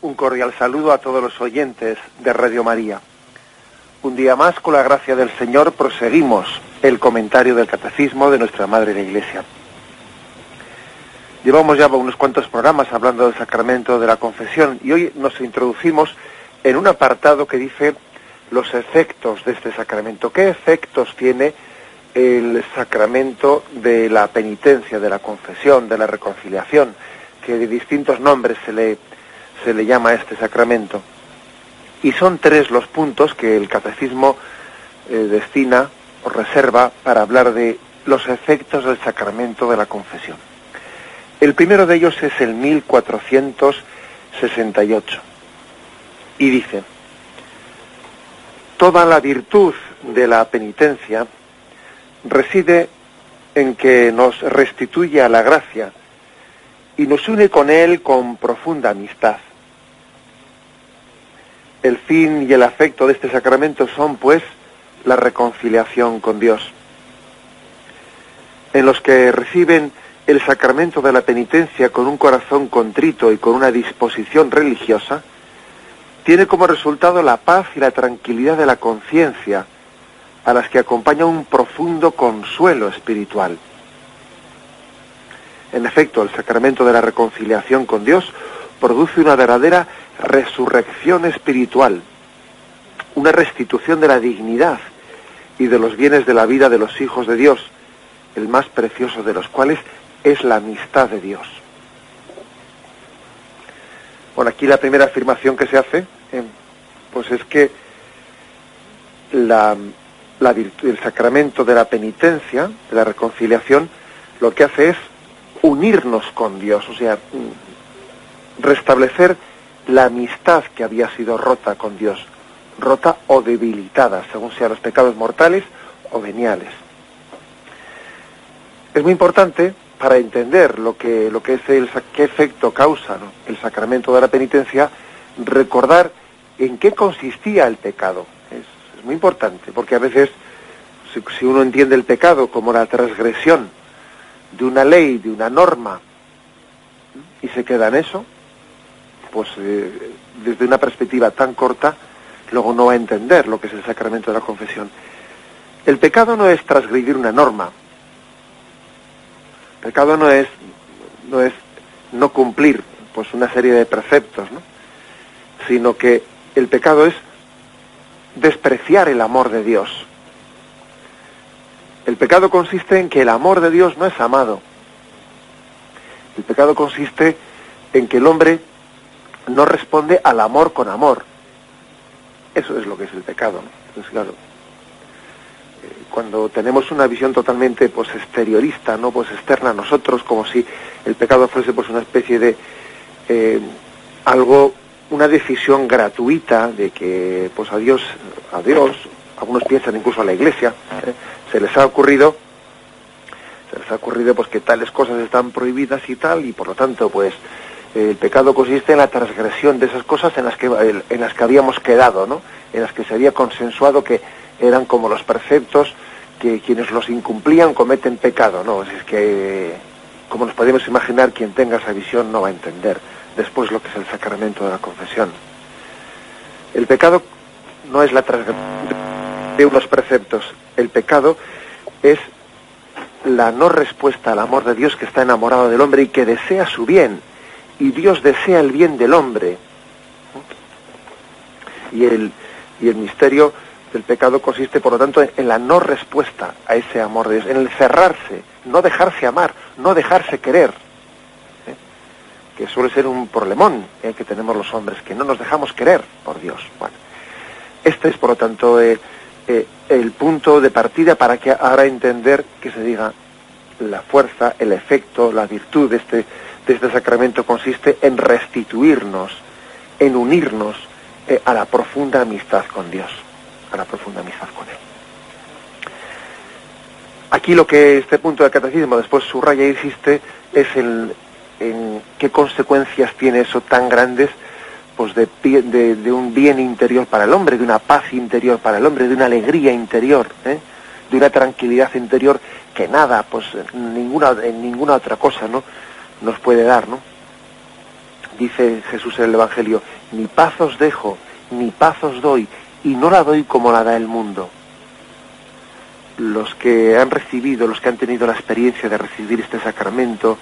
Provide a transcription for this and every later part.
Un cordial saludo a todos los oyentes de Radio María. Un día más, con la gracia del Señor, proseguimos el comentario del Catecismo de nuestra Madre la Iglesia. Llevamos ya unos cuantos programas hablando del sacramento de la confesión y hoy nos introducimos en un apartado que dice los efectos de este sacramento. ¿Qué efectos tiene el sacramento de la penitencia, de la confesión, de la reconciliación, que de distintos nombres se le llama a este sacramento? Y son 3 los puntos que el Catecismo destina o reserva para hablar de los efectos del sacramento de la confesión. El primero de ellos es el 1468 y dice: toda la virtud de la penitencia reside en que nos restituye a la gracia y nos une con Él con profunda amistad. El fin y el afecto de este sacramento son, pues, la reconciliación con Dios. En los que reciben el sacramento de la penitencia con un corazón contrito y con una disposición religiosa, tiene como resultado la paz y la tranquilidad de la conciencia, a las que acompaña un profundo consuelo espiritual. En efecto, el sacramento de la reconciliación con Dios produce una verdadera resurrección espiritual, una restitución de la dignidad y de los bienes de la vida de los hijos de Dios, el más precioso de los cuales es la amistad de Dios. Bueno, aquí la primera afirmación que se hace, pues es que el sacramento de la penitencia, de la reconciliación, lo que hace es unirnos con Dios, o sea, restablecer la amistad que había sido rota con Dios, rota o debilitada, según sean los pecados mortales o veniales. Es muy importante para entender lo que es qué efecto causa, ¿no?, el sacramento de la penitencia, recordar en qué consistía el pecado. Es muy importante, porque a veces si uno entiende el pecado como la transgresión de una ley, de una norma, y se queda en eso, pues desde una perspectiva tan corta, luego no va a entender lo que es el sacramento de la confesión. El pecado no es transgredir una norma. El pecado no es no cumplir pues una serie de preceptos, ¿no?, sino que el pecado es despreciar el amor de Dios. El pecado consiste en que el amor de Dios no es amado. El pecado consiste en que el hombre no responde al amor con amor. Eso es lo que es el pecado, ¿no? Entonces, claro, cuando tenemos una visión totalmente pues exteriorista, no pues externa a nosotros, como si el pecado fuese pues una especie de una decisión gratuita de que pues a Dios, algunos piensan incluso a la Iglesia, se les ha ocurrido pues que tales cosas están prohibidas y tal, y por lo tanto pues el pecado consiste en la transgresión de esas cosas en las que habíamos quedado, ¿no?, en las que se había consensuado que eran como los preceptos, que quienes los incumplían cometen pecado. No, es que, como nos podemos imaginar, quien tenga esa visión no va a entender después lo que es el sacramento de la confesión. El pecado no es la transgresión de unos preceptos. El pecado es la no respuesta al amor de Dios, que está enamorado del hombre y que desea su bien. Y Dios desea el bien del hombre. Y el misterio del pecado consiste, por lo tanto, en la no respuesta a ese amor de Dios, en el cerrarse, no dejarse amar, no dejarse querer, que suele ser un problemón que tenemos los hombres, que no nos dejamos querer por Dios. Bueno, este es, por lo tanto, el punto de partida para que ahora entender que se diga la fuerza, el efecto, la virtud de este sacramento consiste en restituirnos, en unirnos a la profunda amistad con Dios, a la profunda amistad con Él. Aquí lo que este punto del catecismo después subraya e insiste es en qué consecuencias tiene eso tan grandes, pues de un bien interior para el hombre, de una paz interior para el hombre, de una alegría interior, de una tranquilidad interior que nada, pues ninguna otra cosa, ¿no?, nos puede dar, ¿no? Dice Jesús en el Evangelio: mi paz os dejo, mi paz os doy, y no la doy como la da el mundo. Los que han recibido, los que han tenido la experiencia de recibir este sacramento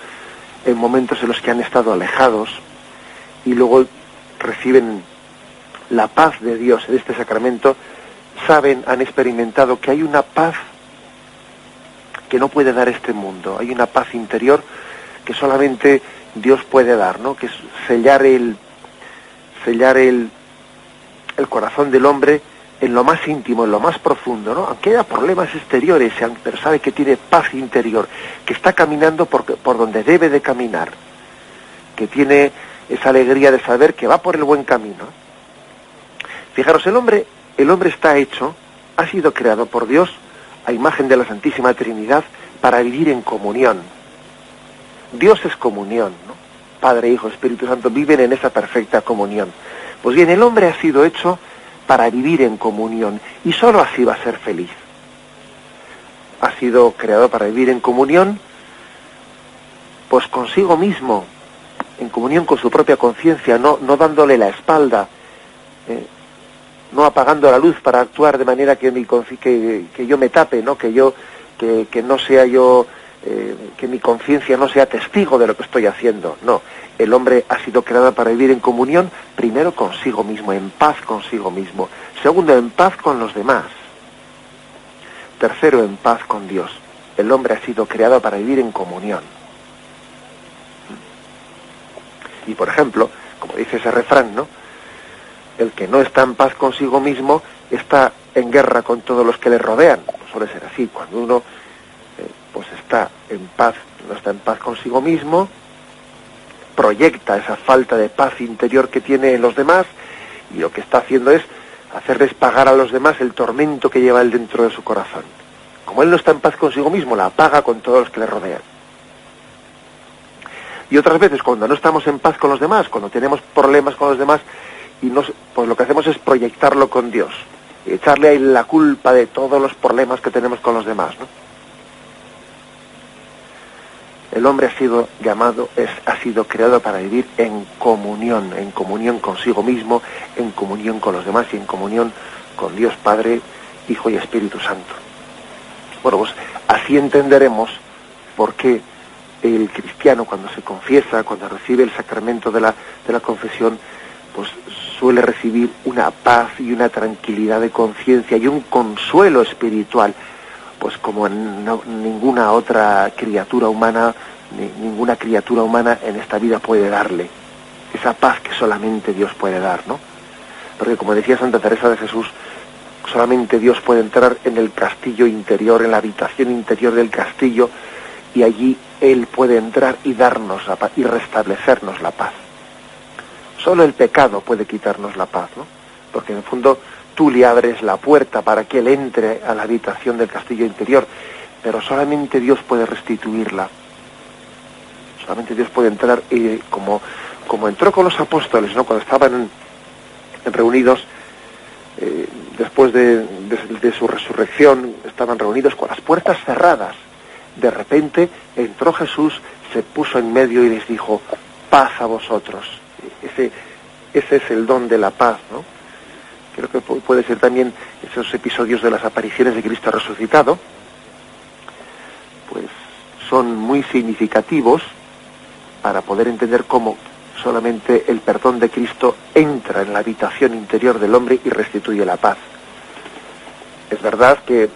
en momentos en los que han estado alejados y luego reciben la paz de Dios en este sacramento, saben, han experimentado que hay una paz que no puede dar este mundo. Hay una paz interior que solamente Dios puede dar, ¿no? Que es sellar el corazón del hombre en lo más íntimo, en lo más profundo, ¿no? Aunque haya problemas exteriores, pero sabe que tiene paz interior, que está caminando por donde debe de caminar, que tiene esa alegría de saber que va por el buen camino. Fijaros, el hombre está hecho, ha sido creado por Dios a imagen de la Santísima Trinidad para vivir en comunión. Dios es comunión, ¿no? Padre, Hijo, Espíritu Santo viven en esa perfecta comunión. Pues bien, el hombre ha sido hecho para vivir en comunión, y sólo así va a ser feliz. Ha sido creado para vivir en comunión, pues consigo mismo, en comunión con su propia conciencia, no dándole la espalda, no apagando la luz para actuar de manera que yo me tape, ¿no? Que no sea yo, que mi conciencia no sea testigo de lo que estoy haciendo. No, el hombre ha sido creado para vivir en comunión, primero consigo mismo, en paz consigo mismo. Segundo, en paz con los demás. Tercero, en paz con Dios. El hombre ha sido creado para vivir en comunión. Y por ejemplo, como dice ese refrán, ¿no? El que no está en paz consigo mismo está en guerra con todos los que le rodean. Suele ser así. Cuando uno pues está en paz, no está en paz consigo mismo, proyecta esa falta de paz interior que tiene en los demás, y lo que está haciendo es hacerles pagar a los demás el tormento que lleva él dentro de su corazón. Como él no está en paz consigo mismo, la paga con todos los que le rodean. Y otras veces, cuando no estamos en paz con los demás, cuando tenemos problemas con los demás, pues lo que hacemos es proyectarlo con Dios, y echarle a él la culpa de todos los problemas que tenemos con los demás, ¿no? El hombre ha sido creado para vivir en comunión consigo mismo, en comunión con los demás y en comunión con Dios Padre, Hijo y Espíritu Santo. Bueno, pues así entenderemos por qué el cristiano, cuando se confiesa, cuando recibe el sacramento de la confesión, pues suele recibir una paz y una tranquilidad de conciencia y un consuelo espiritual, pues como ninguna otra criatura humana, ninguna criatura humana en esta vida puede darle. Esa paz que solamente Dios puede dar, ¿no? Porque como decía Santa Teresa de Jesús, solamente Dios puede entrar en el castillo interior, en la habitación interior del castillo, y allí Él puede entrar y darnos la paz y restablecernos la paz. Solo el pecado puede quitarnos la paz, ¿no? Porque en el fondo tú le abres la puerta para que Él entre a la habitación del castillo interior, pero solamente Dios puede restituirla. Solamente Dios puede entrar, como entró con los apóstoles, ¿no? Cuando estaban reunidos, después de su resurrección, estaban reunidos con las puertas cerradas. De repente entró Jesús, se puso en medio y les dijo: paz a vosotros. Ese es el don de la paz, ¿no? Creo que puede ser también esos episodios de las apariciones de Cristo resucitado, pues son muy significativos para poder entender cómo solamente el perdón de Cristo entra en la habitación interior del hombre y restituye la paz. Es verdad que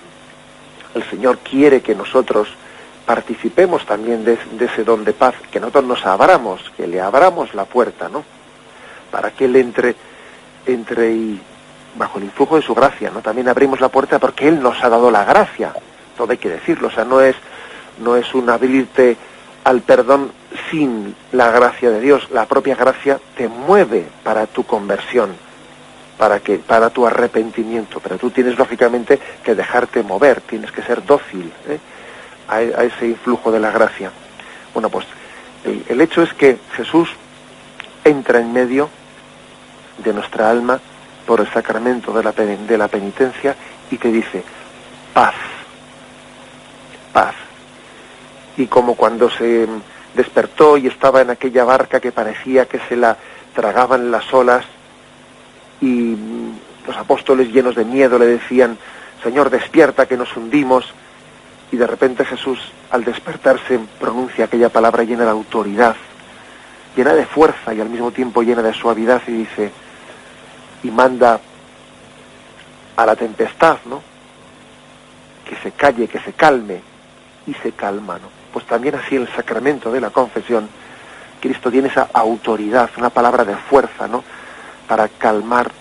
el Señor quiere que nosotros participemos también de ese don de paz, que nosotros nos abramos, que le abramos la puerta, ¿no? Para que Él entre y bajo el influjo de su gracia, ¿no? También abrimos la puerta porque Él nos ha dado la gracia, todo hay que decirlo, o sea, no es un abrirte al perdón sin la gracia de Dios. La propia gracia te mueve para tu conversión, para tu arrepentimiento, pero tú tienes lógicamente que dejarte mover, tienes que ser dócil, a ese influjo de la gracia. Bueno, pues el hecho es que Jesús entra en medio de nuestra alma por el sacramento de la penitencia y te dice: paz, paz. Y como cuando se despertó y estaba en aquella barca que parecía que se la tragaban las olas, y los apóstoles, llenos de miedo, le decían: Señor, despierta, que nos hundimos. Y de repente Jesús, al despertarse, pronuncia aquella palabra llena de autoridad, llena de fuerza y al mismo tiempo llena de suavidad, y dice, y manda a la tempestad, ¿no?, que se calle, que se calme, y se calma, ¿no? Pues también así el sacramento de la confesión, Cristo tiene esa autoridad, una palabra de fuerza, ¿no?, para calmar,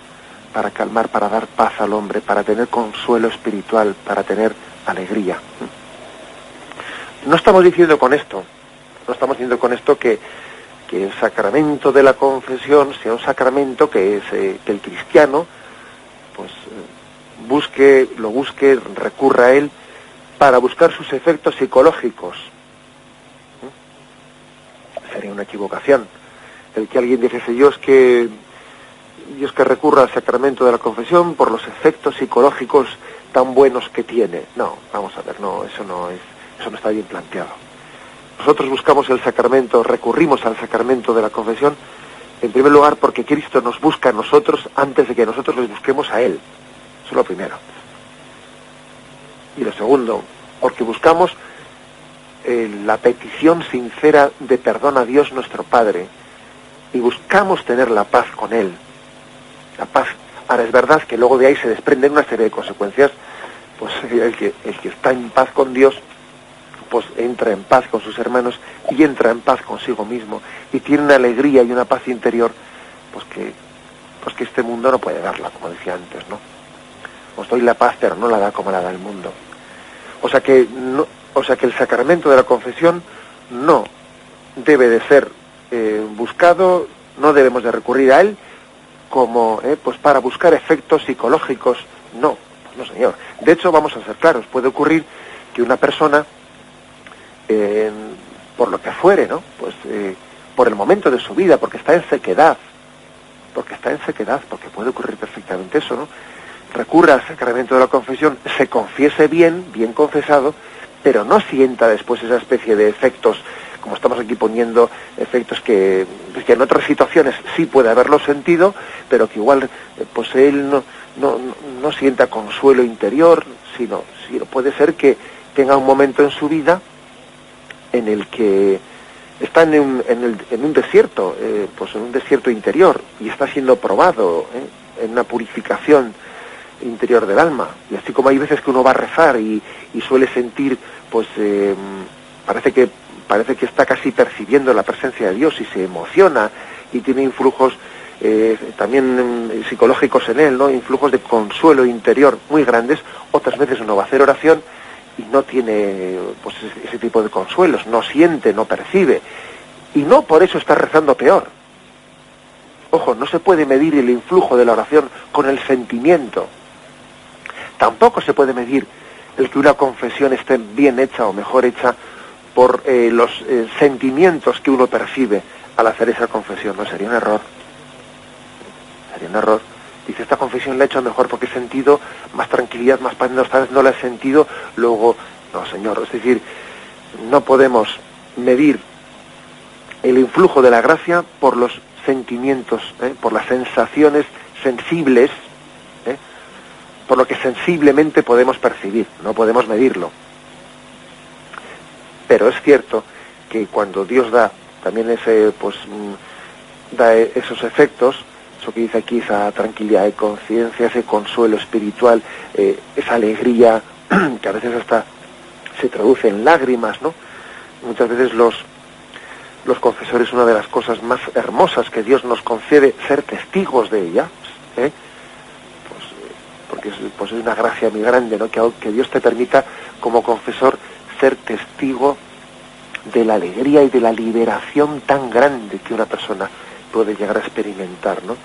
para dar paz al hombre, para tener consuelo espiritual, para tener alegría. No estamos diciendo con esto que el sacramento de la confesión sea un sacramento que el cristiano pues lo busque, recurra a él para buscar sus efectos psicológicos. Sería una equivocación el que alguien dijese: yo es que recurro al sacramento de la confesión por los efectos psicológicos tan buenos que tiene. No, vamos a ver, no, eso no está bien planteado. Nosotros buscamos el sacramento, recurrimos al sacramento de la confesión, en primer lugar porque Cristo nos busca a nosotros antes de que nosotros les busquemos a Él. Eso es lo primero. Y lo segundo, porque buscamos la petición sincera de perdón a Dios nuestro Padre, y buscamos tener la paz con Él. La paz. Ahora, es verdad que luego de ahí se desprenden una serie de consecuencias. Pues el que está en paz con Dios, pues entra en paz con sus hermanos y entra en paz consigo mismo, y tiene una alegría y una paz interior pues que este mundo no puede darla, como decía antes, ¿no? Os doy la paz, pero no la da como la da el mundo. O sea que el sacramento de la confesión no debe de ser buscado, no debemos de recurrir a él como pues para buscar efectos psicológicos. No, no, señor. De hecho, vamos a ser claros, puede ocurrir que una persona, por lo que fuere, ¿no?, pues por el momento de su vida, porque está en sequedad, porque puede ocurrir perfectamente eso, ¿no?, recurra al sacramento de la confesión, se confiese bien confesado, pero no sienta después esa especie de efectos, como estamos aquí poniendo, efectos que en otras situaciones sí puede haberlo sentido, pero que igual pues él no sienta consuelo interior, sino puede ser que tenga un momento en su vida en el que está en un desierto, pues en un desierto interior, y está siendo probado en una purificación interior del alma. Y así como hay veces que uno va a rezar y suele sentir, pues parece que está casi percibiendo la presencia de Dios y se emociona y tiene influjos también psicológicos en él, ¿no?, influjos de consuelo interior muy grandes. Otras veces uno va a hacer oración y no tiene pues ese tipo de consuelos, no siente, no percibe, y no por eso está rezando peor. Ojo, no se puede medir el influjo de la oración con el sentimiento. Tampoco se puede medir el que una confesión esté bien hecha o mejor hecha por los sentimientos que uno percibe al hacer esa confesión. No, sería un error. Sería un error. Dice, esta confesión la he hecho mejor porque he sentido más tranquilidad, más paz. No, esta vez no la he sentido, luego... No, señor, es decir, no podemos medir el influjo de la gracia por los sentimientos, por las sensaciones sensibles, por lo que sensiblemente podemos percibir, no podemos medirlo. Pero es cierto que cuando Dios da también da esos efectos, eso que dice aquí, esa tranquilidad de conciencia, ese consuelo espiritual, esa alegría que a veces hasta se traduce en lágrimas, ¿no? Muchas veces los confesores, una de las cosas más hermosas que Dios nos concede, ser testigos de ella, porque es una gracia muy grande, ¿no?, que Dios te permita como confesor ser testigo de la alegría y de la liberación tan grande que una persona puede llegar a experimentar, ¿no?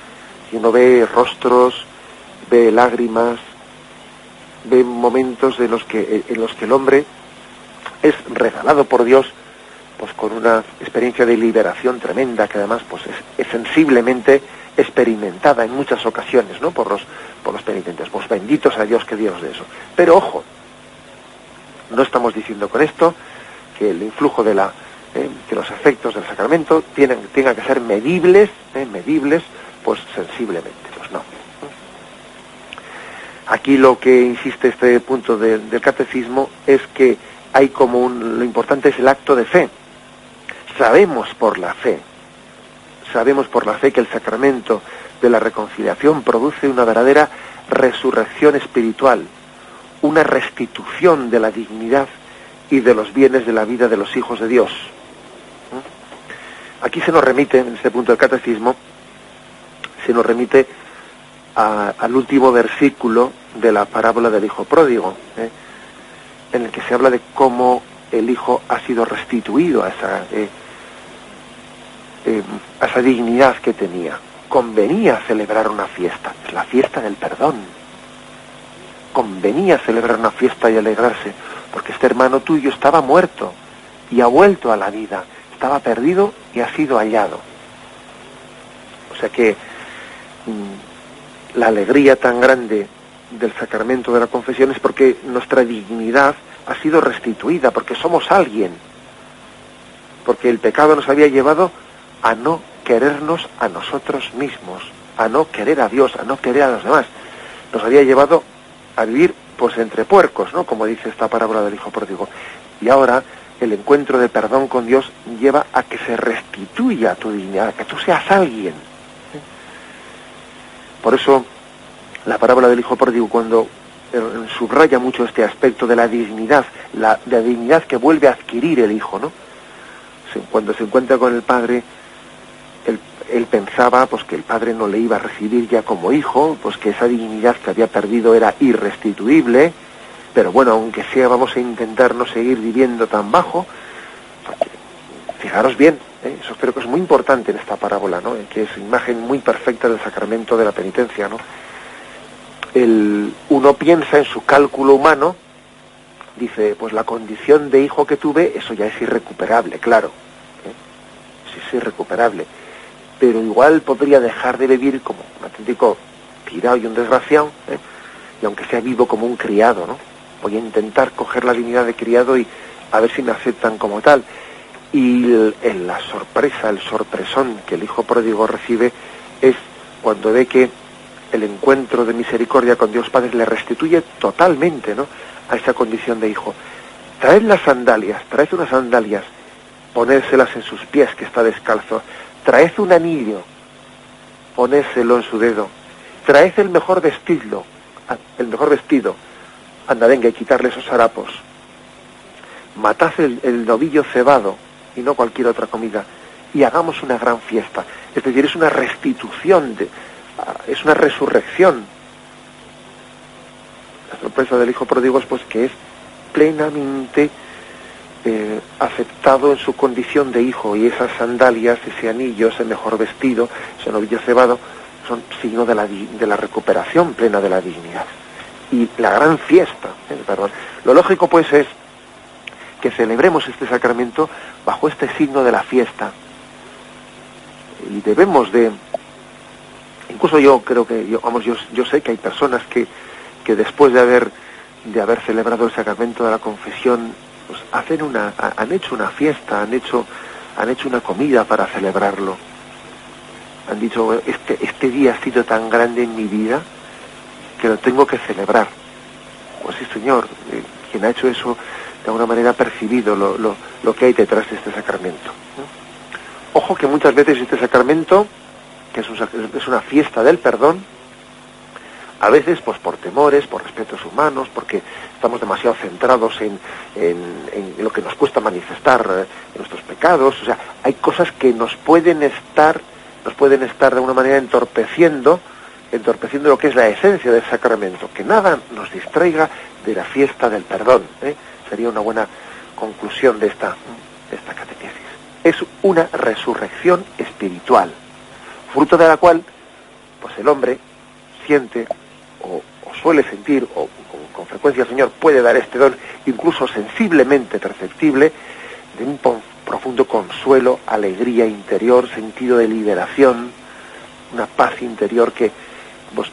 Y uno ve rostros, ve lágrimas, ve momentos en los que el hombre es regalado por Dios pues con una experiencia de liberación tremenda, que además pues es sensiblemente experimentada en muchas ocasiones, ¿no?, por los penitentes. Pues benditos a Dios, que Dios de eso. Pero ojo, no estamos diciendo con esto que el influjo de la que los efectos del sacramento tengan que ser medibles, pues sensiblemente, pues no. Aquí lo que insiste este punto del catecismo es que hay lo importante es el acto de fe. Sabemos por la fe que el sacramento de la reconciliación produce una verdadera resurrección espiritual, una restitución de la dignidad y de los bienes de la vida de los hijos de Dios. Aquí se nos remite, en este punto del catecismo, al último versículo de la parábola del hijo pródigo, en el que se habla de cómo el hijo ha sido restituido a esa dignidad que tenía. Convenía celebrar una fiesta, es la fiesta del perdón. Convenía celebrar una fiesta y alegrarse, porque este hermano tuyo estaba muerto y ha vuelto a la vida, estaba perdido y ha sido hallado. O sea que la alegría tan grande del sacramento de la confesión es porque nuestra dignidad ha sido restituida, porque somos alguien, porque el pecado nos había llevado a no querernos a nosotros mismos, a no querer a Dios, a no querer a los demás. Nos había llevado a vivir pues entre puercos, ¿no? Como dice esta parábola del hijo pródigo. Y ahora el encuentro de perdón con Dios lleva a que se restituya tu dignidad, a que tú seas alguien. Por eso la parábola del hijo pródigo, cuando subraya mucho este aspecto de la dignidad, la dignidad que vuelve a adquirir el hijo, ¿no? Cuando se encuentra con el padre, él pensaba pues que el padre no le iba a recibir ya como hijo, pues que esa dignidad que había perdido era irrestituible, pero bueno, aunque sea, vamos a intentar no seguir viviendo tan bajo, porque, fijaros bien, eso creo que es muy importante en esta parábola, ¿no? Que es imagen muy perfecta del sacramento de la penitencia, ¿no? Uno piensa en su cálculo humano, dice, pues la condición de hijo que tuve, eso ya es irrecuperable, claro, sí es irrecuperable, pero igual podría dejar de vivir como un auténtico tirado y un desgraciado, y aunque sea vivo como un criado, ¿no? Voy a intentar coger la dignidad de criado y a ver si me aceptan como tal. Y la sorpresa, el sorpresón que el hijo pródigo recibe es cuando ve que el encuentro de misericordia con Dios Padre le restituye totalmente, ¿no?, a esa condición de hijo. Traed unas sandalias, ponérselas en sus pies, que está descalzo. Traed un anillo, ponérselo en su dedo. Traed el mejor vestido. Anda, venga, y quitarle esos harapos. Matad el novillo cebado, y no cualquier otra comida, y hagamos una gran fiesta. Es decir, es una restitución, es una resurrección. La sorpresa del hijo pródigo es pues que es plenamente aceptado en su condición de hijo, y esas sandalias, ese anillo, ese mejor vestido, ese novillo cebado, son signo de la recuperación plena de la dignidad. Y la gran fiesta, perdón. Lo lógico pues es que celebremos este sacramento bajo este signo de la fiesta. Y debemos de... Incluso yo creo que, yo sé que hay personas que después de haber celebrado el sacramento de la confesión, pues han hecho una fiesta, han hecho una comida para celebrarlo. Han dicho, este día ha sido tan grande en mi vida que lo tengo que celebrar. Pues sí, Señor, quien ha hecho eso de alguna manera ha percibido lo que hay detrás de este sacramento. Ojo que muchas veces este sacramento, que es una fiesta del perdón, a veces pues por temores, por respetos humanos, porque estamos demasiado centrados en lo que nos cuesta manifestar nuestros pecados. O sea, hay cosas que nos pueden estar de alguna manera entorpeciendo lo que es la esencia del sacramento. Que nada nos distraiga de la fiesta del perdón, sería una buena conclusión de esta catequesis. Es una resurrección espiritual, fruto de la cual pues el hombre siente o suele sentir, o con frecuencia el Señor puede dar este don, incluso sensiblemente perceptible, de un profundo consuelo, alegría interior, sentido de liberación, una paz interior que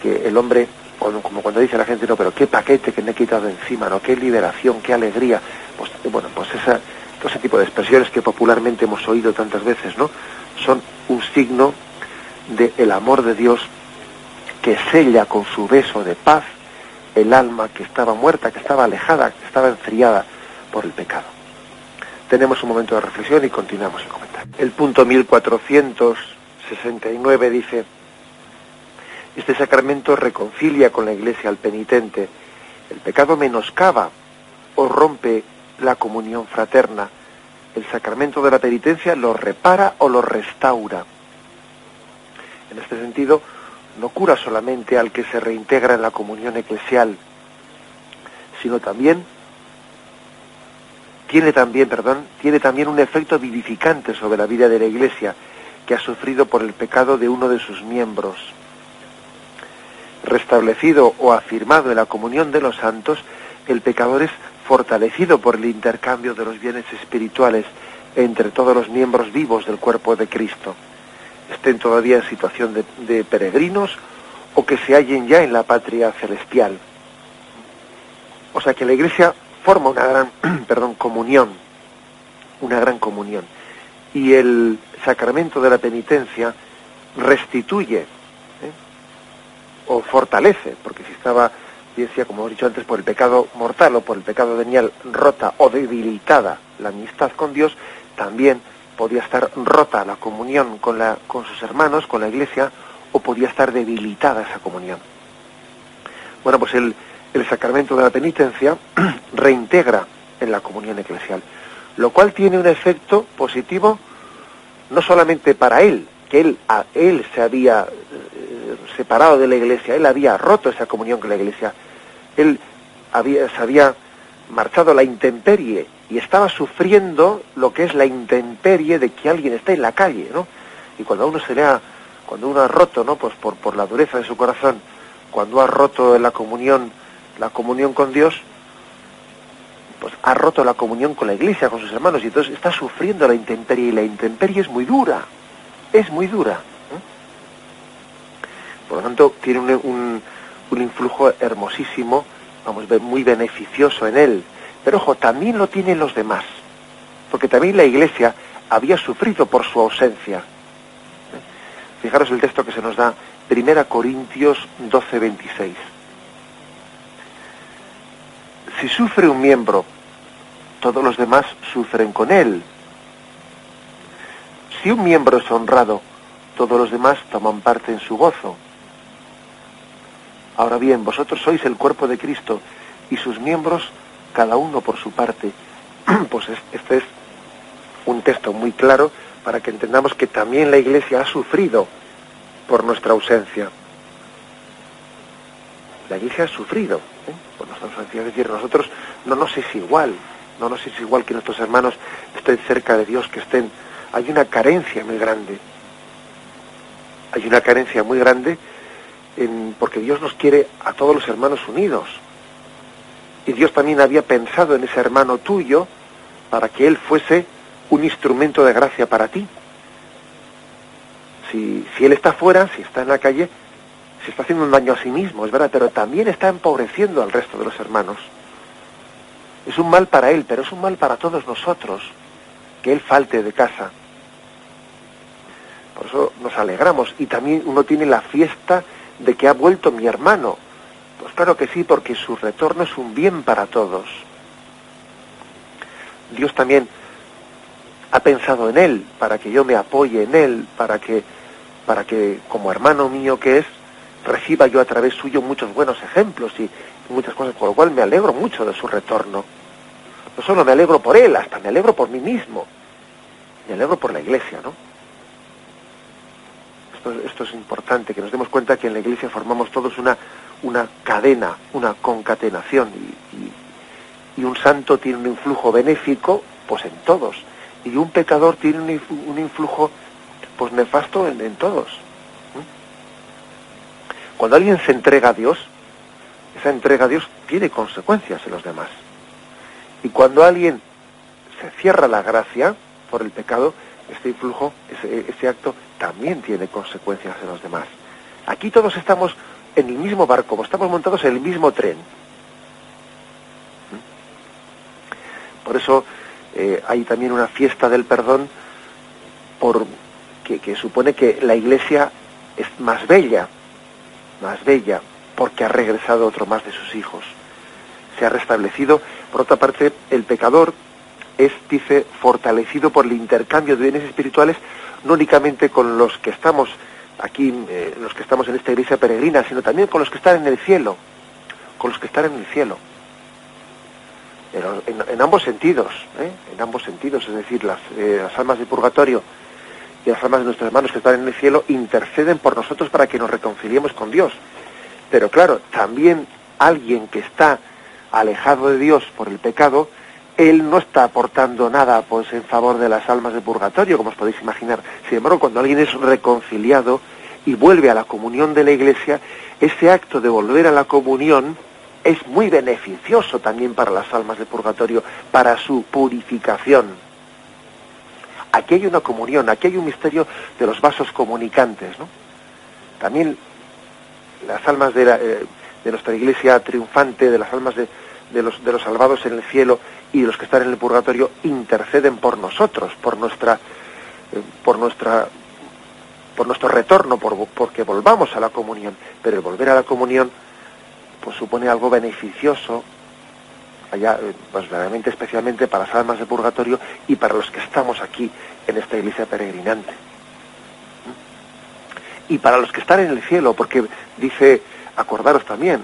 el hombre, como cuando dice la gente, no, pero qué paquete que me he quitado encima, no, qué liberación, qué alegría, pues esa todo ese tipo de expresiones que popularmente hemos oído tantas veces, ¿no? Son un signo del amor de Dios que sella con su beso de paz el alma que estaba muerta, que estaba alejada, que estaba enfriada por el pecado. Tenemos un momento de reflexión y continuamos el comentario. El punto 1469 dice: este sacramento reconcilia con la Iglesia al penitente. El pecado menoscaba o rompe la comunión fraterna. El sacramento de la penitencia lo repara o lo restaura. En este sentido, no cura solamente al que se reintegra en la comunión eclesial, sino también tiene también un efecto vivificante sobre la vida de la Iglesia, que ha sufrido por el pecado de uno de sus miembros. Restablecido o afirmado en la comunión de los santos, el pecador es fortalecido por el intercambio de los bienes espirituales entre todos los miembros vivos del cuerpo de Cristo, estén todavía en situación de peregrinos o que se hallen ya en la patria celestial. O sea que la Iglesia forma una gran comunión, una gran comunión. Y el sacramento de la penitencia restituye o fortalece, porque si estaba, decía, como hemos dicho antes, por el pecado mortal o por el pecado venial rota o debilitada la amistad con Dios, también podía estar rota la comunión con sus hermanos, con la Iglesia, o podía estar debilitada esa comunión. Bueno, pues el sacramento de la penitencia reintegra en la comunión eclesial, lo cual tiene un efecto positivo no solamente para él, que él se había separado de la Iglesia, él había roto esa comunión con la Iglesia, él se había marchado a la intemperie y estaba sufriendo lo que es la intemperie de que alguien está en la calle, ¿no? Y cuando uno ha roto, ¿no? Pues por la dureza de su corazón, cuando ha roto la comunión con Dios, pues ha roto la comunión con la Iglesia, con sus hermanos, y entonces está sufriendo la intemperie, y la intemperie es muy dura, ¿eh? Por lo tanto, tiene un influjo hermosísimo, muy beneficioso en él. Pero ojo, también lo tienen los demás, porque también la Iglesia había sufrido por su ausencia. Fijaros el texto que se nos da, 1 Corintios 12:26. Si sufre un miembro, todos los demás sufren con él. Si un miembro es honrado, todos los demás toman parte en su gozo. Ahora bien, vosotros sois el cuerpo de Cristo y sus miembros, cada uno por su parte. Pues este es un texto muy claro para que entendamos que también la Iglesia ha sufrido por nuestra ausencia. La Iglesia ha sufrido por nuestra ausencia, es decir, nosotros no nos es igual que nuestros hermanos estén cerca de Dios, hay una carencia muy grande. Porque Dios nos quiere a todos los hermanos unidos. Y Dios también había pensado en ese hermano tuyo para que él fuese un instrumento de gracia para ti. Si él está fuera, si está en la calle, se está haciendo un daño a sí mismo, es verdad, pero también está empobreciendo al resto de los hermanos. Es un mal para él, pero es un mal para todos nosotros, que él falte de casa. Por eso nos alegramos, y también uno tiene la fiesta de que ha vuelto mi hermano. Pues claro que sí, porque su retorno es un bien para todos. Dios también ha pensado en él, para que yo me apoye en él, para que como hermano mío que es, reciba yo a través suyo muchos buenos ejemplos y muchas cosas, por lo cual me alegro mucho de su retorno. No solo me alegro por él, hasta me alegro por mí mismo. Me alegro por la Iglesia, ¿no? Esto es importante, que nos demos cuenta que en la Iglesia formamos todos una cadena, una concatenación, y un santo tiene un influjo benéfico, pues en todos, y un pecador tiene un influjo, pues nefasto en todos. Cuando alguien se entrega a Dios, esa entrega a Dios tiene consecuencias en los demás. Y cuando alguien se cierra la gracia por el pecado, este influjo, ese acto, también tiene consecuencias en los demás. Aquí todos estamos en el mismo barco, estamos montados en el mismo tren. Por eso hay también una fiesta del perdón que supone que la Iglesia es más bella, porque ha regresado otro más de sus hijos. Se ha restablecido. Por otra parte, el pecador es, dice, fortalecido por el intercambio de bienes espirituales, no únicamente con los que estamos aquí, los que estamos en esta iglesia peregrina, sino también con los que están en el cielo, en ambos sentidos, es decir, las almas del purgatorio y las almas de nuestros hermanos que están en el cielo interceden por nosotros para que nos reconciliemos con Dios. Pero claro, también alguien que está alejado de Dios por el pecado, él no está aportando nada pues en favor de las almas de purgatorio, como os podéis imaginar. Sin embargo, cuando alguien es reconciliado y vuelve a la comunión de la Iglesia, ese acto de volver a la comunión es muy beneficioso también para las almas de purgatorio, para su purificación. Aquí hay una comunión, aquí hay un misterio de los vasos comunicantes, ¿no? También las almas de nuestra Iglesia triunfante, de las almas de los salvados en el cielo y de los que están en el purgatorio, interceden por nosotros, por nuestro retorno, porque volvamos a la comunión. Pero el volver a la comunión pues supone algo beneficioso, pues realmente especialmente para las almas de purgatorio y para los que estamos aquí en esta iglesia peregrinante. Y para los que están en el cielo, porque dice, acordaros también,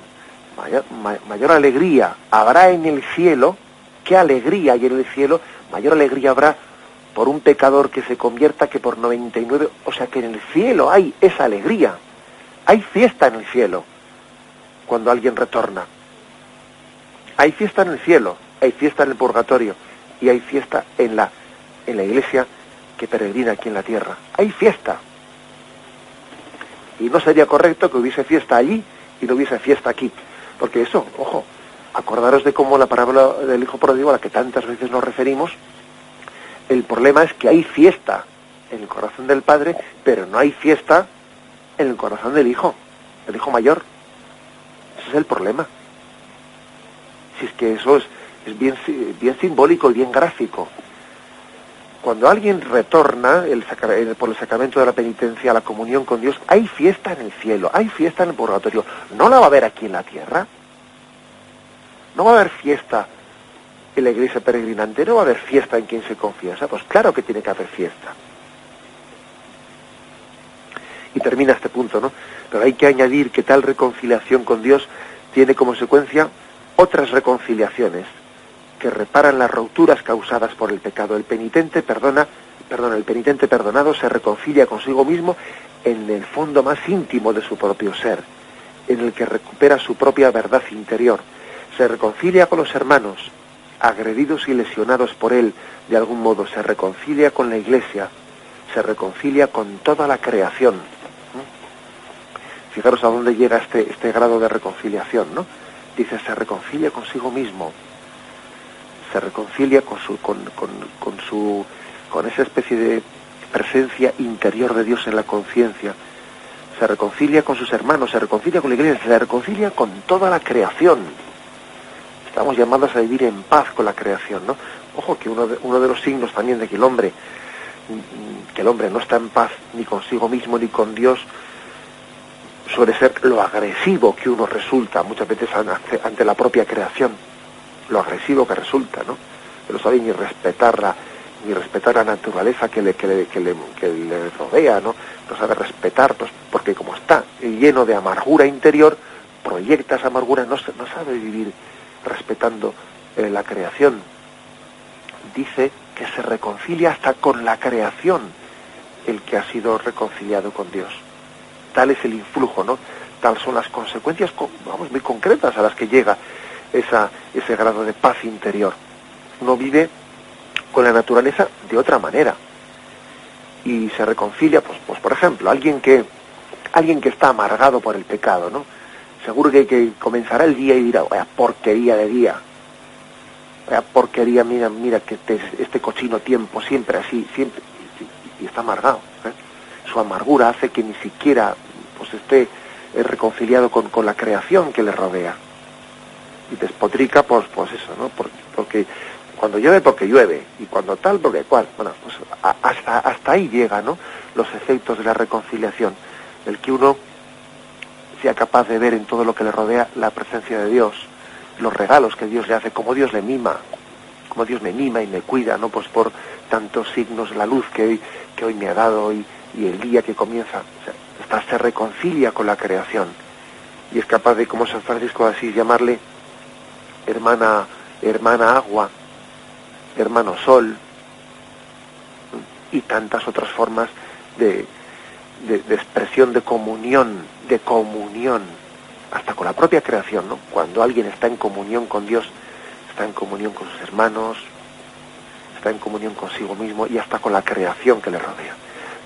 mayor alegría habrá en el cielo. ¿Qué alegría hay en el cielo? Mayor alegría habrá por un pecador que se convierta que por 99. O sea que en el cielo hay esa alegría. Hay fiesta en el cielo cuando alguien retorna. Hay fiesta en el cielo, hay fiesta en el purgatorio y hay fiesta en la iglesia que peregrina aquí en la tierra. Hay fiesta. Y no sería correcto que hubiese fiesta allí y no hubiese fiesta aquí. Porque eso, ojo, acordaros de cómo la parábola del hijo pródigo, a la que tantas veces nos referimos, el problema es que hay fiesta en el corazón del padre, pero no hay fiesta en el corazón del hijo mayor. Ese es el problema. Si es que eso es bien simbólico y bien gráfico. Cuando alguien retorna por el sacramento de la penitencia a la comunión con Dios, hay fiesta en el cielo, hay fiesta en el purgatorio. ¿No la va a haber aquí en la tierra? ¿No va a haber fiesta en la iglesia peregrinante? ¿No va a haber fiesta en quien se confiesa? Pues claro que tiene que haber fiesta. Y termina este punto, ¿no? Pero hay que añadir que tal reconciliación con Dios tiene como consecuencia otras reconciliaciones que reparan las rupturas causadas por el pecado. El penitente perdonado se reconcilia consigo mismo en el fondo más íntimo de su propio ser, en el que recupera su propia verdad interior. Se reconcilia con los hermanos, agredidos y lesionados por él de algún modo, se reconcilia con la Iglesia, se reconcilia con toda la creación. Fijaros a dónde llega este grado de reconciliación, ¿no? Dice, se reconcilia consigo mismo, se reconcilia con esa especie de presencia interior de Dios en la conciencia, se reconcilia con sus hermanos, se reconcilia con la Iglesia, se reconcilia con toda la creación. Estamos llamados a vivir en paz con la creación, ¿no? Ojo que uno de los signos también de que el hombre no está en paz ni consigo mismo ni con Dios suele ser lo agresivo que uno resulta muchas veces ante la propia creación, lo agresivo que resulta, ¿no? Que no sabe ni respetar la naturaleza que le rodea, ¿no? No sabe respetar, pues, porque como está lleno de amargura interior, proyecta esa amargura, no sabe vivir respetando la creación. Dice que se reconcilia hasta con la creación el que ha sido reconciliado con Dios. Tal es el influjo, ¿no? Tal son las consecuencias, muy concretas a las que llega ese grado de paz interior. Uno vive con la naturaleza de otra manera y se reconcilia, pues por ejemplo, alguien que está amargado por el pecado, ¿no? Seguro que comenzará el día y dirá, vaya porquería de día, vaya porquería, mira que este cochino tiempo, siempre así, siempre, y está amargado, ¿eh? Su amargura hace que ni siquiera pues esté reconciliado con la creación que le rodea y despotrica pues eso, ¿no? Porque cuando llueve porque llueve, y cuando tal porque cual. Bueno, pues hasta ahí llega, ¿no?, los efectos de la reconciliación, el que uno sea capaz de ver en todo lo que le rodea la presencia de Dios, los regalos que Dios le hace, como Dios le mima, como Dios me mima y me cuida, ¿no?, pues por tantos signos, la luz que hoy me ha dado y el día que comienza. O sea, se reconcilia con la creación y es capaz de, como San Francisco de Asís, llamarle hermana agua, hermano sol, y tantas otras formas de expresión, de comunión, hasta con la propia creación, ¿no? Cuando alguien está en comunión con Dios, está en comunión con sus hermanos, está en comunión consigo mismo y hasta con la creación que le rodea.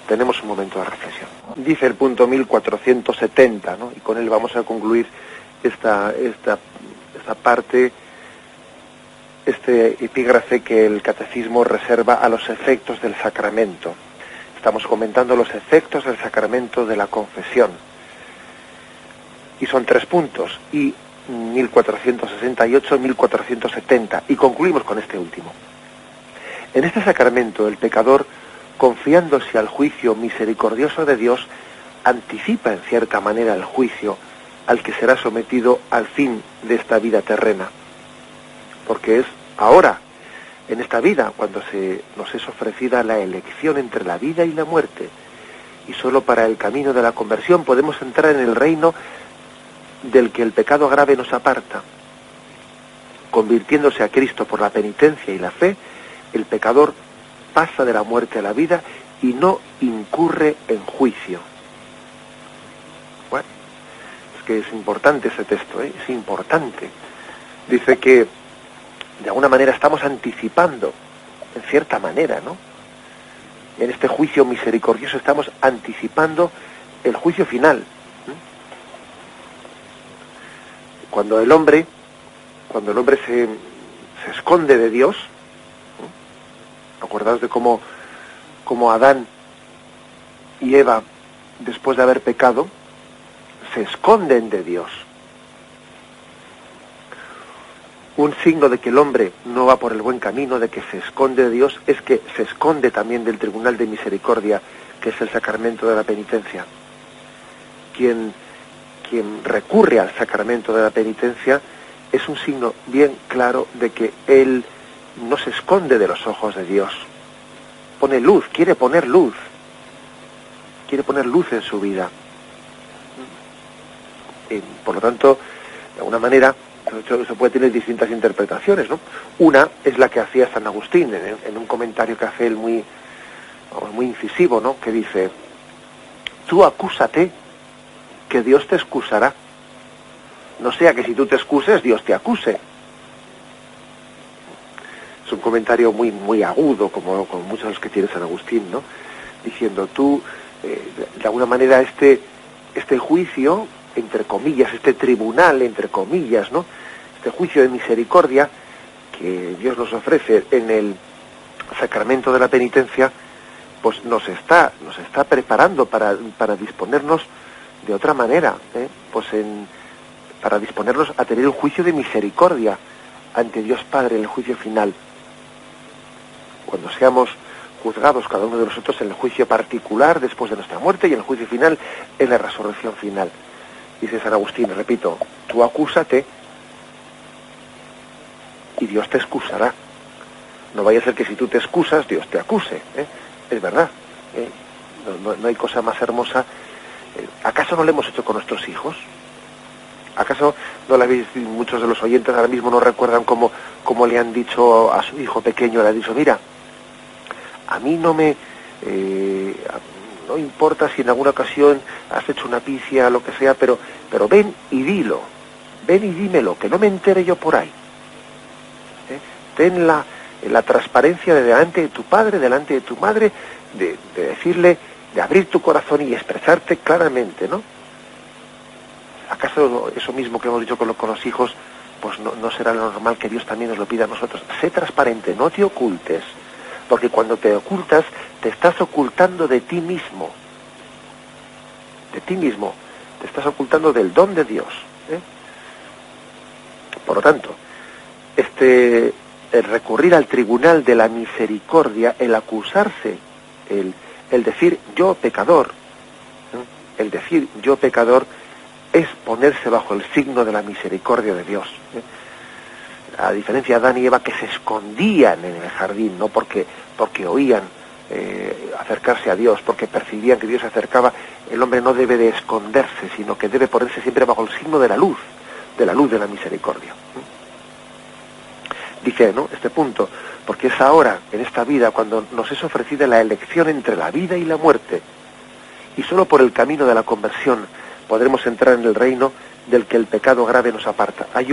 Tenemos un momento de reflexión. Dice el punto 1470, ¿no?, y con él vamos a concluir esta parte, este epígrafe que el catecismo reserva a los efectos del sacramento. Estamos comentando los efectos del sacramento de la confesión. Y son 3 puntos, y 1468 y 1470, y concluimos con este último. En este sacramento el pecador, confiándose al juicio misericordioso de Dios, anticipa en cierta manera el juicio al que será sometido al fin de esta vida terrena, porque es ahora, en esta vida, cuando nos es ofrecida la elección entre la vida y la muerte, y solo para el camino de la conversión podemos entrar en el reino del que el pecado grave nos aparta. Convirtiéndose a Cristo por la penitencia y la fe, el pecador pasa de la muerte a la vida y no incurre en juicio. Bueno, es que es importante ese texto, ¿eh? Es importante. Dice que de alguna manera estamos anticipando, en cierta manera, ¿no?, en este juicio misericordioso estamos anticipando el juicio final. Cuando el hombre se esconde de Dios, acordaos de cómo Adán y Eva, después de haber pecado, se esconden de Dios. Un signo de que el hombre no va por el buen camino, de que se esconde de Dios, es que se esconde también del tribunal de misericordia, que es el sacramento de la penitencia. Quien recurre al sacramento de la penitencia es un signo bien claro de que él no se esconde de los ojos de Dios. Pone luz, quiere poner luz en su vida. Por lo tanto, de alguna manera, se puede tener distintas interpretaciones, ¿no? Una es la que hacía San Agustín en un comentario que hace él muy incisivo, ¿no?, que dice: tú acúsate, que Dios te excusará. No sea que si tú te excuses, Dios te acuse. Es un comentario muy agudo, como muchos de los que tiene San Agustín, ¿no?, diciendo tú, de alguna manera, este juicio, entre comillas, este tribunal, entre comillas, ¿no?, este juicio de misericordia que Dios nos ofrece en el sacramento de la penitencia, pues nos está preparando para disponernos de otra manera, para disponernos a tener un juicio de misericordia ante Dios Padre en el juicio final. Cuando seamos juzgados cada uno de nosotros en el juicio particular después de nuestra muerte y en el juicio final en la resurrección final. Dice San Agustín, repito, tú acúsate y Dios te excusará. No vaya a ser que si tú te excusas, Dios te acuse, ¿eh? Es verdad, ¿eh? No hay cosa más hermosa. ¿Acaso no lo hemos hecho con nuestros hijos? ¿Acaso no le habéis, muchos de los oyentes ahora mismo no recuerdan cómo le han dicho a su hijo pequeño, le han dicho: mira, a mí no importa si en alguna ocasión has hecho una picia, lo que sea, pero ven y dilo, ven y dímelo, que no me entere yo por ahí. Ten la transparencia de delante de tu padre, delante de tu madre, de decirle, de abrir tu corazón y expresarte claramente, ¿no? ¿Acaso eso mismo que hemos dicho con los hijos, pues no será lo normal que Dios también nos lo pida a nosotros? Sé transparente, no te ocultes, porque cuando te ocultas, te estás ocultando de ti mismo. De ti mismo. Te estás ocultando del don de Dios, ¿eh? Por lo tanto, este el recurrir al tribunal de la misericordia, el acusarse, el decir yo pecador, ¿eh? El decir yo pecador es ponerse bajo el signo de la misericordia de Dios, ¿eh? A diferencia de Adán y Eva, que se escondían en el jardín, no porque oían acercarse a Dios, porque percibían que Dios se acercaba. El hombre no debe de esconderse, sino que debe ponerse siempre bajo el signo de la luz de la misericordia. Dice, ¿no?, este punto, porque es ahora, en esta vida, cuando nos es ofrecida la elección entre la vida y la muerte, y solo por el camino de la conversión podremos entrar en el reino del que el pecado grave nos aparta. Hay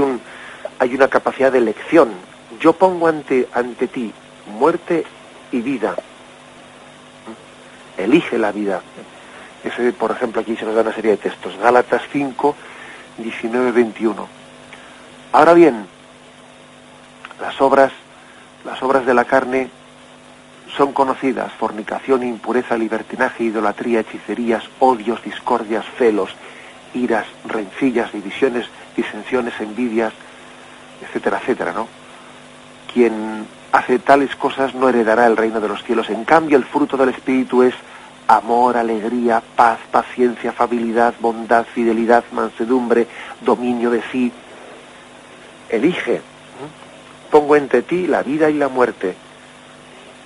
una capacidad de elección. Yo pongo ante ti muerte y vida. Elige la vida. Ese, por ejemplo, aquí se nos da una serie de textos. Gálatas 5, 19, 21. Ahora bien, las obras de la carne son conocidas: fornicación, impureza, libertinaje, idolatría, hechicerías, odios, discordias, celos, iras, rencillas, divisiones, disensiones, envidias, etcétera, etcétera, ¿no? Quien hace tales cosas no heredará el reino de los cielos. En cambio, el fruto del Espíritu es amor, alegría, paz, paciencia, afabilidad, bondad, fidelidad, mansedumbre, dominio de sí. Elige. Pongo entre ti la vida y la muerte.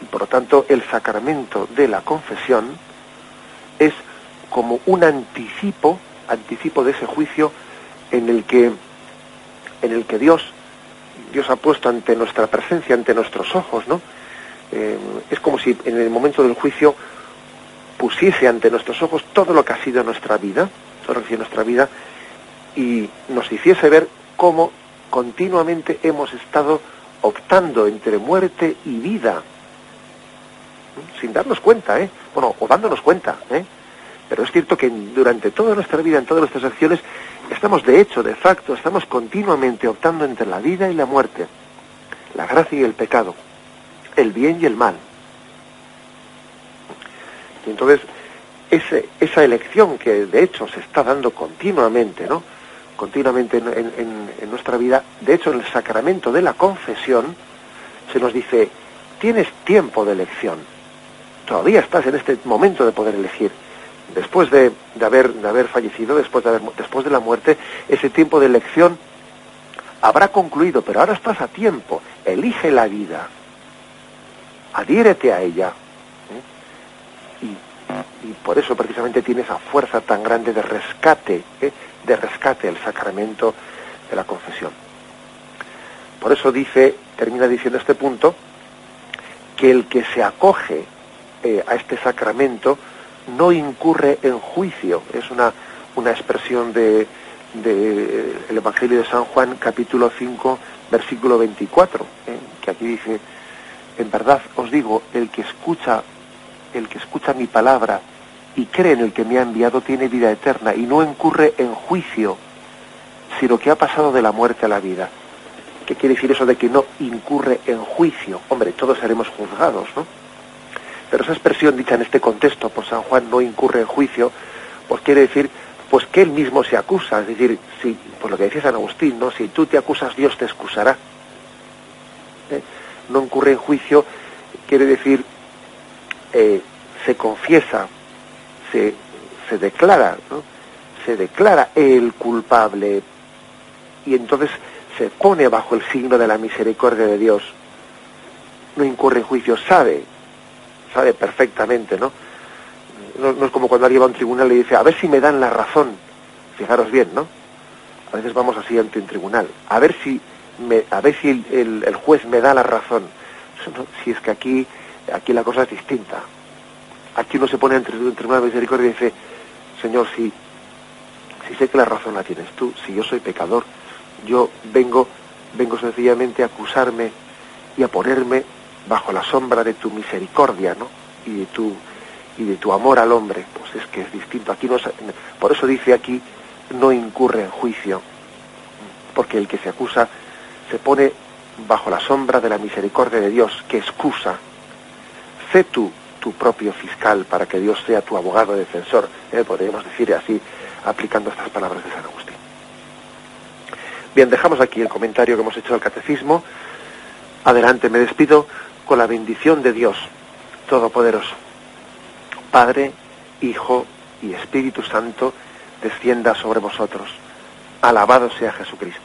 Y por lo tanto, el sacramento de la confesión es como un anticipo de ese juicio en el que Dios ha puesto ante nuestra presencia, ante nuestros ojos, ¿no? Es como si en el momento del juicio pusiese ante nuestros ojos todo lo que ha sido nuestra vida, y nos hiciese ver cómo continuamente hemos estado optando entre muerte y vida, sin darnos cuenta, o dándonos cuenta, pero es cierto que durante toda nuestra vida, en todas nuestras acciones, estamos de hecho, de facto, estamos continuamente optando entre la vida y la muerte, la gracia y el pecado, el bien y el mal. Y entonces, esa elección que de hecho se está dando continuamente, ¿no?, continuamente en nuestra vida, de hecho en el sacramento de la confesión se nos dice: tienes tiempo de elección, todavía estás en este momento de poder elegir. Después de haber fallecido, después de la muerte, ese tiempo de elección habrá concluido, pero ahora estás a tiempo. Elige la vida, adhiérete a ella, y por eso precisamente tiene esa fuerza tan grande de rescate el sacramento de la confesión. Por eso termina diciendo este punto, que el que se acoge a este sacramento no incurre en juicio. Es una expresión del Evangelio de San Juan, capítulo 5, versículo 24, que aquí dice: en verdad os digo, el que escucha mi palabra y cree en el que me ha enviado tiene vida eterna y no incurre en juicio, sino que ha pasado de la muerte a la vida. ¿Qué quiere decir eso de que no incurre en juicio? Hombre, todos seremos juzgados, ¿no? Pero esa expresión dicha en este contexto por San Juan, no incurre en juicio, pues quiere decir pues que él mismo se acusa. Es decir, si, por lo que decía San Agustín, ¿no?, si tú te acusas, Dios te excusará. No incurre en juicio quiere decir se confiesa, se declara, ¿no?, se declara el culpable, y entonces se pone bajo el signo de la misericordia de Dios. No incurre en juicio, sabe perfectamente, ¿no? No es como cuando alguien va a un tribunal y dice: a ver si me dan la razón. Fijaros bien, ¿no? A veces vamos así ante un tribunal, a ver si el juez me da la razón. No, si es que aquí la cosa es distinta. Aquí uno se pone ante un tribunal de misericordia y dice: Señor, si sé que la razón la tienes tú, si yo soy pecador, yo vengo sencillamente a acusarme y a ponerme bajo la sombra de tu misericordia, ¿no?, y de tu amor al hombre. Pues es que es distinto. Aquí por eso dice aquí: no incurre en juicio, porque el que se acusa se pone bajo la sombra de la misericordia de Dios, que excusa. Sé tú tu propio fiscal para que Dios sea tu abogado defensor, podríamos decir así, aplicando estas palabras de San Agustín. Bien, dejamos aquí el comentario que hemos hecho del Catecismo Adelante, me despido con la bendición de Dios Todopoderoso. Padre, Hijo y Espíritu Santo, descienda sobre vosotros. Alabado sea Jesucristo.